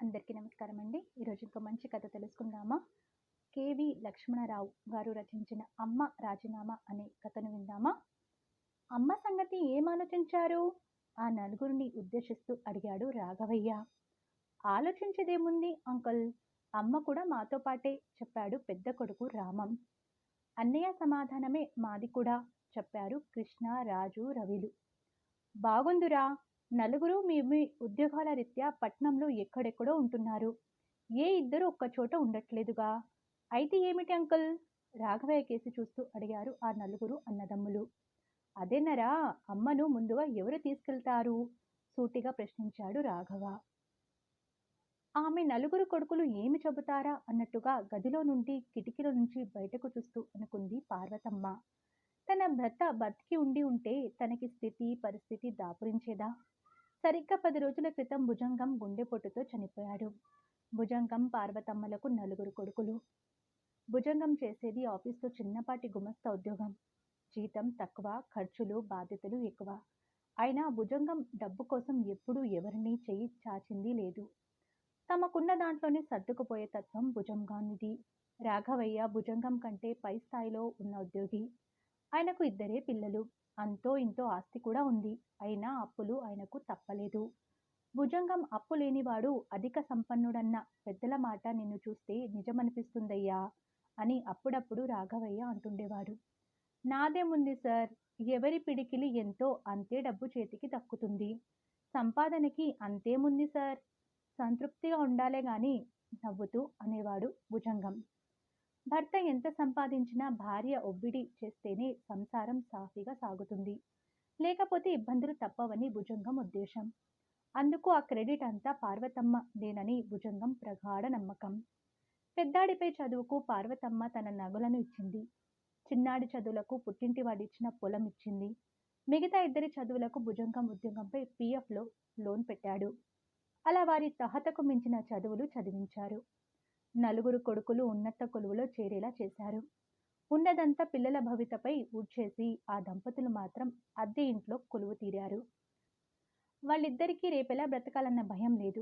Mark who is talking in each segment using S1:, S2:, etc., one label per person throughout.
S1: అందరికీ నమస్కారం అండి. ఈరోజు ఇంకో మంచి కథ తెలుసుకుందామా? కేవి లక్ష్మణరావు గారు రచించిన 'అమ్మ రాజీనామా' అనే కథను విందామా? అమ్మ సంగతి ఏం ఆలోచించారు? ఆ నలుగురిని ఉద్దేశిస్తూ అడిగాడు రాఘవయ్య. ఆలోచించేదేముంది అంకుల్, అమ్మ కూడా మాతో పాటే, చెప్పాడు పెద్ద కొడుకు రామం. అన్నయ్య సమాధానమే మాది కూడా, చెప్పారు కృష్ణ, రాజు, రవిలు. బాగుందిరా, నలుగురు మీ మీ ఉద్యోగాల రీత్యా పట్నంలో ఎక్కడెక్కడో ఉంటున్నారు. ఏ ఇద్దరు ఒక్కచోట ఉండట్లేదుగా. అయితే ఏమిటి అంకుల్? రాఘవయ్య కేసి చూస్తూ అడిగారు ఆ నలుగురు అన్నదమ్ములు. అదేనరా, అమ్మను ముందుగా ఎవరు తీసుకెళ్తారు? సూటిగా ప్రశ్నించాడు రాఘవ. ఆమె నలుగురు కొడుకులు ఏమి చెబుతారా అన్నట్టుగా గదిలో నుండి కిటికీలో నుంచి బయటకు చూస్తూ అనుకుంది పార్వతమ్మ. తన భర్త బతికి ఉంటే తనకి స్థితి పరిస్థితి దాపురించేదా? సరిగ్గా 10 రోజుల క్రితం భుజంగం గుండెపోటుతో చనిపోయాడు. భుజంగం, పార్వతమ్మలకు నలుగురు కొడుకులు. భుజంగం చేసేది ఆఫీస్లో చిన్నపాటి గుమస్తా ఉద్యోగం. జీతం తక్కువ, ఖర్చులు బాధ్యతలు ఎక్కువ. అయినా భుజంగం డబ్బు కోసం ఎప్పుడూ ఎవరినీ చెయ్యి చాచింది లేదు. తమకున్న దాంట్లోనే సర్దుకుపోయే తత్వం భుజంగానిది. రాఘవయ్య భుజంగం కంటే పై స్థాయిలో ఉన్న ఉద్యోగి. ఆయనకు 2 పిల్లలు. అంతో ఇంతో ఆస్తి కూడా ఉంది. అయినా అప్పులు ఆయనకు తప్పలేదు. భుజంగం అప్పు లేనివాడు అధిక సంపన్నుడన్న పెద్దల మాట నిన్ను చూస్తే నిజమనిపిస్తుందయ్యా అని అప్పుడప్పుడు రాఘవయ్య అంటుండేవాడు. నాదేముంది సార్, ఎవరి పిడికిలి ఎంతో అంతే డబ్బు చేతికి దక్కుతుంది. సంపాదనకి అంతేముంది సార్, సంతృప్తిగా ఉండాలే గాని, నవ్వుతూ అనేవాడు భుజంగం. భర్త ఎంత సంపాదించినా భార్య ఒబ్బిడి చేస్తేనే సంసారం సాఫీగా సాగుతుంది. లేకపోతే ఇబ్బందులు తప్పవని భుజంగం ఉద్దేశం. అందుకు ఆ క్రెడిట్ అంతా పార్వతమ్మ దేనని భుజంగం ప్రగాఢ నమ్మకం. పెద్దాడిపై చదువుకు పార్వతమ్మ తన నగలను ఇచ్చింది. చిన్నాడి చదువులకు పుట్టింటి వాడిచ్చిన పొలం ఇచ్చింది. మిగతా 2 చదువులకు భుజంగం ఉద్యోగంపై PFలో లోన్ పెట్టాడు. అలా వారి తహతకు మించిన చదువులు చదివించారు. నలుగురు కొడుకులు ఉన్నత కొలువులో చేరేలా చేశారు. ఉన్నదంతా పిల్లల భవితపై ఊడ్చేసి ఆ దంపతులు మాత్రం అద్దె ఇంట్లో కొలువు తీరారు. వాళ్ళిద్దరికీ రేపెలా బ్రతకాలన్న భయం లేదు.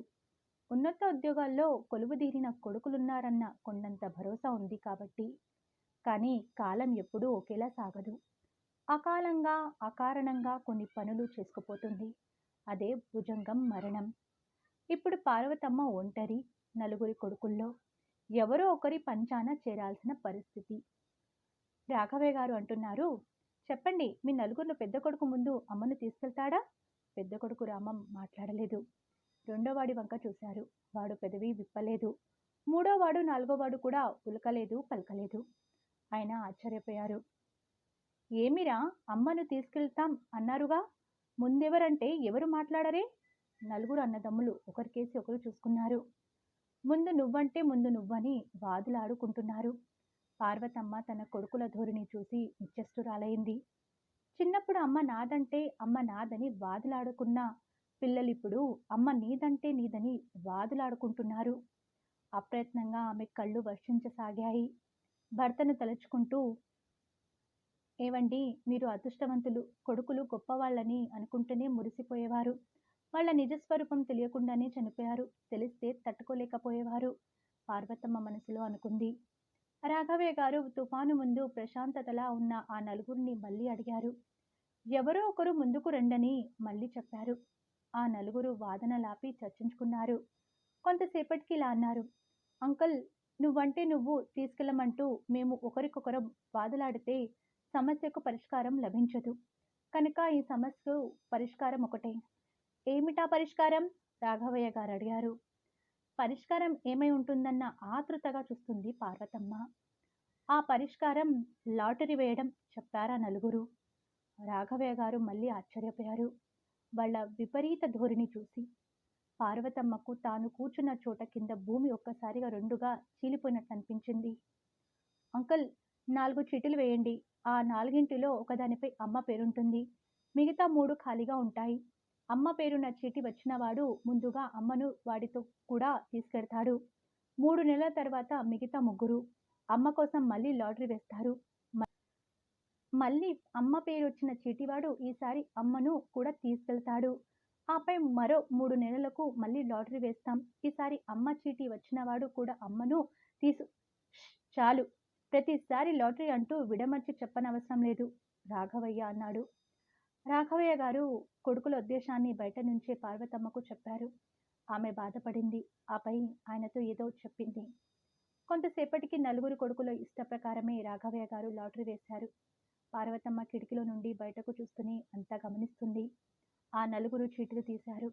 S1: ఉన్నత ఉద్యోగాల్లో కొలువుదీరిన కొడుకులున్నారన్న కొండంత భరోసా ఉంది కాబట్టి. కానీ కాలం ఎప్పుడూ ఒకేలా సాగదు. అకాలంగా అకారణంగా కొన్ని పనులు చేసుకుపోతుంది. అదే భుజంగం మరణం. ఇప్పుడు పార్వతమ్మ ఒంటరి. నలుగురి కొడుకుల్లో ఎవరో ఒకరి పంచాన చేరాల్సిన పరిస్థితి. రాఘవయ్య గారు అంటున్నారు, చెప్పండి, మీ నలుగురిలో పెద్ద కొడుకు ముందు అమ్మను తీసుకెళ్తాడా? పెద్ద కొడుకు రామం మాట్లాడలేదు. రెండోవాడి వంక చూశారు. వాడు పెదవి విప్పలేదు. మూడోవాడు, నాలుగోవాడు కూడా ఉలకలేదు, పలకలేదు. ఆయన ఆశ్చర్యపోయారు. ఏమిరా, అమ్మను తీసుకెళ్తాం అన్నారుగా, ముందెవరంటే ఎవరు మాట్లాడరే? నలుగురు అన్నదమ్ములు ఒకరికేసి ఒకరు చూసుకున్నారు. ముందు నువ్వని వాదులాడుకుంటున్నారు. పార్వతమ్మ తన కొడుకుల ధోరణి చూసి నిశ్చేష్టురాలైంది. చిన్నప్పుడు అమ్మ నాదంటే అమ్మ నాదని వాదులాడుకున్న పిల్లలిప్పుడు అమ్మ నీదంటే నీదని వాదులాడుకుంటున్నారు. అప్రయత్నంగా ఆమె కళ్ళు వర్షించసాగాయి. భర్తను తలుచుకుంటూ, ఏవండి, మీరు అదృష్టవంతులు. కొడుకులు గొప్పవాళ్ళని అనుకుంటూనే మురిసిపోయేవారు. వాళ్ళ నిజస్వరూపం తెలియకుండానే చనిపోయారు. తెలిస్తే తట్టుకోలేకపోయేవారు, పార్వతమ్మ మనసులో అనుకుంది. రాఘవయ్య గారు తుఫాను ముందు ప్రశాంతతలా ఉన్న ఆ నలుగురిని మళ్ళీ అడిగారు. ఎవరో ఒకరు ముందుకు రండని మళ్ళీ చెప్పారు. ఆ నలుగురు వాదనలాపి చర్చించుకున్నారు. కొంతసేపటికి ఇలా అన్నారు. అంకుల్, నువ్వంటే నువ్వు తీసుకెళ్ళమంటూ మేము ఒకరికొకరం వాదులాడితే సమస్యకు పరిష్కారం లభించదు. కనుక ఈ సమస్యకు పరిష్కారం ఒకటే. ఏమిటా పరిష్కారం? రాఘవయ్య గారు అడిగారు. పరిష్కారం ఏమై ఉంటుందన్న ఆతృతగా చూస్తుంది పార్వతమ్మ. ఆ పరిష్కారం లాటరీ వేయడం, చెప్పారా నలుగురు. రాఘవయ్య గారు మళ్ళీ ఆశ్చర్యపోయారు వాళ్ళ విపరీత ధోరణి చూసి. పార్వతమ్మకు తాను కూర్చున్న చోట కింద భూమి ఒక్కసారిగా 2గా చీలిపోయినట్టు అనిపించింది. అంకుల్, 4 చీటీలు వేయండి. ఆ 4ంటిలో ఒకదానిపై అమ్మ పేరుంటుంది. మిగతా 3 ఖాళీగా ఉంటాయి. అమ్మ పేరున్న చీటి వచ్చిన వాడు ముందుగా అమ్మను వాడితో కూడా తీసుకెడతాడు. 3 నెలల తర్వాత మిగతా 3 అమ్మ కోసం మళ్ళీ లాటరీ వేస్తారు. మళ్ళీ అమ్మ పేరు వచ్చిన చీటివాడు ఈసారి అమ్మను కూడా తీసుకెళ్తాడు. ఆపై మరో 3 నెలలకు మళ్ళీ లాటరీ వేస్తాం. ఈసారి అమ్మ చీటీ వచ్చినవాడు కూడా అమ్మను తీసు చాలు. ప్రతిసారి లాటరీ అంటూ విడమర్చి చెప్పనవసరం లేదు రాఘవయ్య అన్నాడు. రాఘవయ్య గారు కొడుకుల ఉద్దేశాన్ని బయట నుంచే పార్వతమ్మకు చెప్పారు. ఆమె బాధపడింది. ఆపై ఆయనతో ఏదో చెప్పింది. కొంతసేపటికి నలుగురు కొడుకుల ఇష్టప్రకారమే రాఘవయ్య గారు లాటరీ వేశారు. పార్వతమ్మ కిటికీలో నుండి బయటకు చూస్తూనే అంతా గమనిస్తుంది. ఆ నలుగురు చీటీలు తీశారు.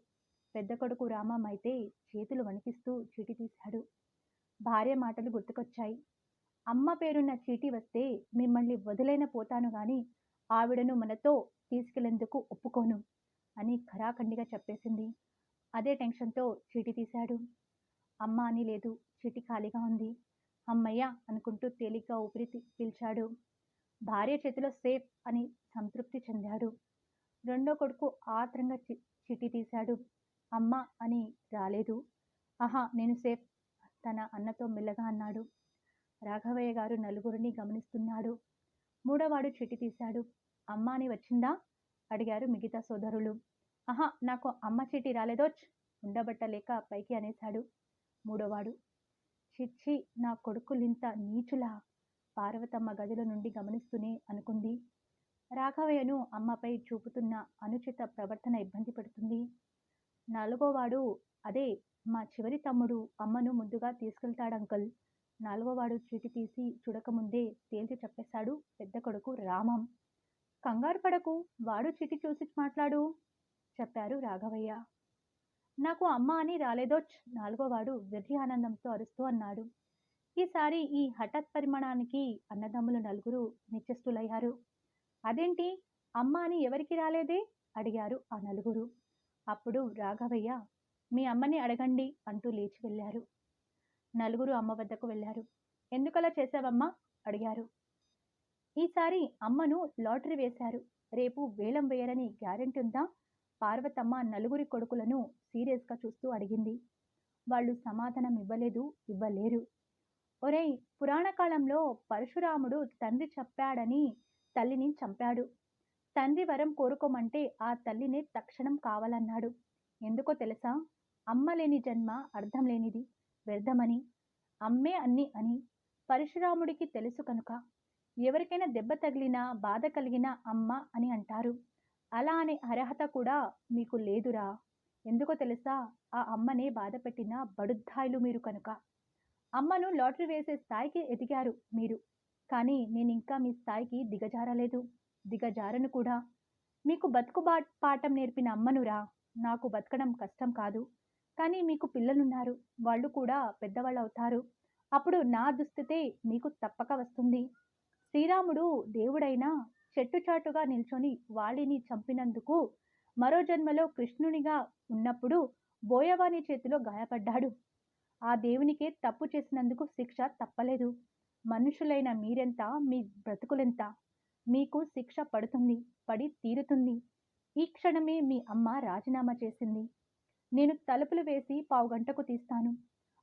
S1: పెద్ద కొడుకు రామం అయితే చేతులు వణికిస్తూ చీటీ తీశాడు. భార్య మాటలు గుర్తుకొచ్చాయి. అమ్మ పేరున్న చీటీ వస్తే మిమ్మల్ని వదిలేన పోతాను గాని ఆవిడను మనతో తీసుకెళ్లేందుకు ఒప్పుకోను అని ఖరాఖండిగా చెప్పేసింది. అదే టెన్షన్తో చీటీ తీశాడు. అమ్మ అని లేదు. చీటీ ఖాళీగా ఉంది. అమ్మయ్య అనుకుంటూ తేలిగ్గా ఊపిరి పీల్చాడు. భార్య చేతిలో సేఫ్ అని సంతృప్తి చెందాడు. రెండో కొడుకు ఆత్రంగా చీటీ తీశాడు. అమ్మ అని రాలేదు. ఆహా, నేను సేఫ్ తన అన్నతో మెల్లగా అన్నాడు. రాఘవయ్య గారు నలుగురిని గమనిస్తున్నాడు. మూడోవాడు చీటీ తీశాడు. అమ్మ అని వచ్చిందా అడిగారు మిగతా సోదరులు. ఆహా, నాకు అమ్మ చీటీ రాలేదోచ్ ఉండబట్టలేక పైకి అనేశాడు మూడోవాడు. చిచ్చి, నా కొడుకులింత నీచులా పార్వతమ్మ గదిలో నుండి గమనిస్తూనే అనుకుంది. రాఘవయ్యను అమ్మపై చూపుతున్న అనుచిత ప్రవర్తన ఇబ్బంది పెడుతుంది. నాలుగోవాడు అదే మా చివరి తమ్ముడు అమ్మను ముందుగా తీసుకెళ్తాడంకల్. నాలుగోవాడు చీటీ తీసి చూడకముందే తేల్చి చెప్పేశాడు పెద్ద కొడుకు రామం. కంగారు పడకు, వాడు చీటీ చూసి మాట్లాడు చెప్పారు రాఘవయ్య. నాకు అమ్మ అని రాలేదోచ్ నాలుగోవాడు వెర్రి ఆనందంతో అరుస్తూ అన్నాడు. ఈసారి ఈ హఠాత్ పరిమాణానికి అన్నదమ్ములు నలుగురు నిశ్చేష్టులయ్యారు. అదేంటి, అమ్మ అని ఎవరికి రాలేదే అడిగారు ఆ నలుగురు. అప్పుడు రాఘవయ్య, మీ అమ్మని అడగండి అంటూ లేచి వెళ్ళారు. నలుగురు అమ్మ వద్దకు వెళ్ళారు. ఎందుకలా చేశావమ్మా అడిగారు. ఈసారి అమ్మను లాటరీ వేశారు. రేపు వేలం వేయరని గ్యారెంటీ ఉందా? పార్వతమ్మ నలుగురి కొడుకులను సీరియస్గా చూస్తూ అడిగింది. వాళ్ళు సమాధానం ఇవ్వలేరు. ఒరేయ్, పురాణ కాలంలో పరశురాముడు తండ్రి చెప్పాడని తల్లిని చంపాడు. తండ్రి వరం కోరుకోమంటే ఆ తల్లినే తక్షణం కావాలన్నాడు. ఎందుకో తెలుసా? అమ్మ లేని జన్మ అర్థం లేనిది, వ్యర్థమని. అమ్మే అన్ని అని పరశురాముడికి తెలుసు కనుక ఎవరికైనా దెబ్బ తగిలినా బాధ కలిగినా అమ్మ అని అంటారు. అలా అనే అర్హత కూడా మీకు లేదురా. ఎందుకో తెలుసా? ఆ అమ్మనే బాధ పెట్టిన బడుద్దాయిలు మీరు కనుక. అమ్మను లాటరీ వేసే స్థాయికి ఎదిగారు మీరు. కానీ నేనింకా మీ స్థాయికి దిగజారను కూడా. మీకు పాఠం నేర్పిన అమ్మనురా. నాకు బతకడం కష్టం కాదు. కానీ మీకు పిల్లలున్నారు. వాళ్ళు కూడా పెద్దవాళ్ళు అవుతారు. అప్పుడు నా దుస్థితే మీకు తప్పక వస్తుంది. శ్రీరాముడు దేవుడైనా చెట్టుచాటుగా నిల్చొని వాలిని చంపినందుకు మరో జన్మలో కృష్ణునిగా ఉన్నప్పుడు బోయవాని చేతిలో గాయపడ్డాడు. ఆ దేవునికే తప్పు చేసినందుకు శిక్ష తప్పలేదు. మనుషులైన మీరెంత, మీ బ్రతుకులెంత. మీకు శిక్ష పడి తీరుతుంది. ఈ క్షణమే మీ అమ్మ రాజీనామా చేసింది. నేను తలుపులు వేసి పావుగంటకు తీస్తాను.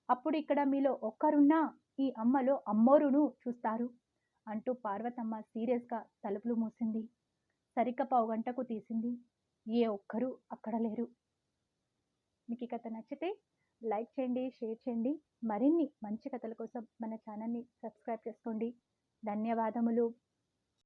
S1: అప్పుడు ఇక్కడ మీలో ఒక్కరున్నా ఈ అమ్మలో అమ్మోరును చూస్తారు అంటూ పార్వతమ్మ సీరియస్గా తలుపులు మూసింది. సరిగ్గా పావుగంటకు తీసింది. ఏ ఒక్కరూ అక్కడ లేరు. మీకు ఈ కథ నచ్చితే లైక్ చేయండి, షేర్ చేయండి. మరిన్ని మంచి కథల కోసం మన ఛానల్ని సబ్స్క్రైబ్ చేసుకోండి. ధన్యవాదములు.